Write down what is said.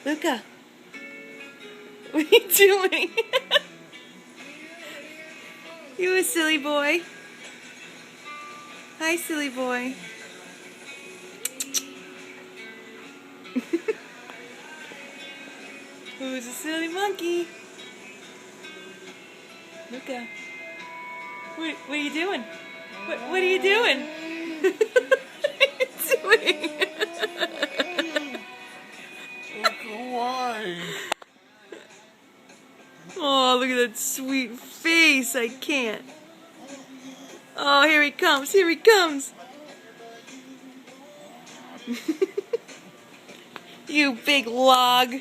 Luca, what are you doing? You a silly boy. Hi, silly boy. Who's a silly monkey? Luca, what are you doing? What are you doing? What are you doing? Why? Oh, look at that sweet face. I can't. Oh, here he comes. Here he comes. You big log.